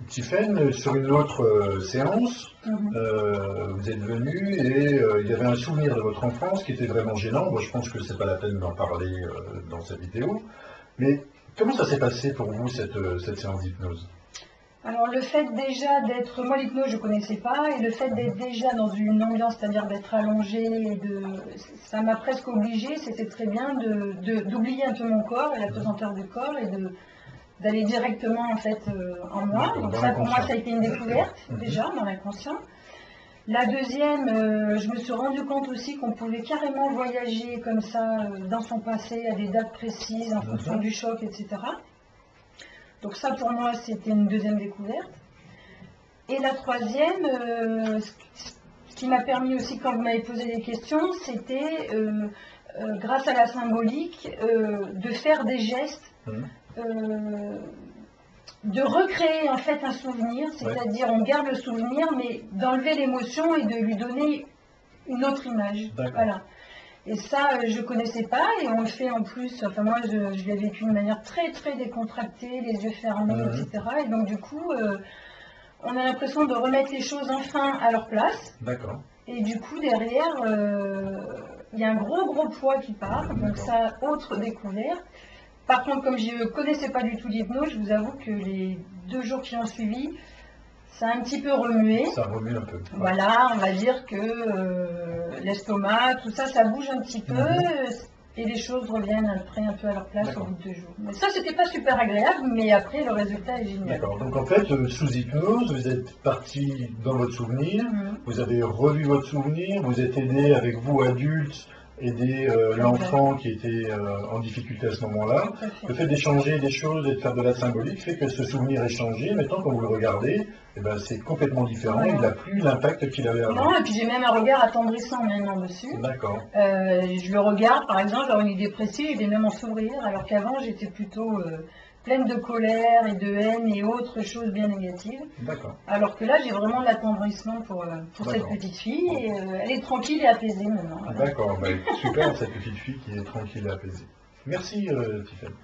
Tiffaine, sur une autre séance, vous êtes venu et il y avait un souvenir de votre enfance qui était vraiment gênant. Moi, je pense que c'est pas la peine d'en parler dans cette vidéo. Mais comment ça s'est passé pour vous, cette séance d'hypnose? Alors le fait déjà d'être, moi l'hypnose je connaissais pas, et le fait d'être déjà dans une ambiance, c'est-à-dire d'être allongé, ça m'a presque obligé, c'était très bien d'oublier un peu mon corps et la pesanteur du corps et d'aller directement en fait en moi. Donc ça pour moi ça a été une découverte déjà dans l'inconscient. La deuxième, je me suis rendu compte aussi qu'on pouvait carrément voyager comme ça dans son passé à des dates précises en fonction du choc, etc. Donc ça, pour moi, c'était une deuxième découverte. Et la troisième, ce qui m'a permis aussi, quand vous m'avez posé des questions, c'était, grâce à la symbolique, de faire des gestes, de recréer en fait un souvenir, c'est-à-dire on garde le souvenir, mais d'enlever l'émotion et de lui donner une autre image. Voilà. Et ça, je ne connaissais pas, et on le fait en plus, enfin moi je l'ai vécu de manière très très décontractée, les yeux fermés, etc. Et donc du coup, on a l'impression de remettre les choses enfin à leur place. D'accord. Et du coup, derrière, il y a un gros poids qui part, donc ça, autre découverte. Par contre, comme je ne connaissais pas du tout l'hypnose, je vous avoue que les 2 jours qui ont suivi, ça a un petit peu remué. Ça remue un peu. Voilà, on va dire que l'estomac, tout ça, ça bouge un petit peu et les choses reviennent après un peu à leur place au bout de 2 jours. Mais ça, c'était pas super agréable, mais après, le résultat est génial. D'accord. Donc en fait, sous hypnose, vous êtes parti dans votre souvenir, vous avez revu votre souvenir, vous êtes aidé avec vous, adultes, aider l'enfant qui était en difficulté à ce moment-là. Le fait d'échanger des choses et de faire de la symbolique fait que ce souvenir est changé. Maintenant, quand vous le regardez, eh ben, c'est complètement différent. Il n'a plus l'impact qu'il avait avant. Non, et puis j'ai même un regard attendrissant maintenant dessus. D'accord. Je le regarde, par exemple, genre une idée précise, je vais même en sourire, alors qu'avant, j'étais plutôt pleine de colère et de haine et autres choses bien négatives. D'accord. Alors que là, j'ai vraiment l'attendrissement pour cette petite fille, et elle est tranquille et apaisée maintenant. Voilà. D'accord, bah, super cette petite fille qui est tranquille et apaisée. Merci Tiffaine.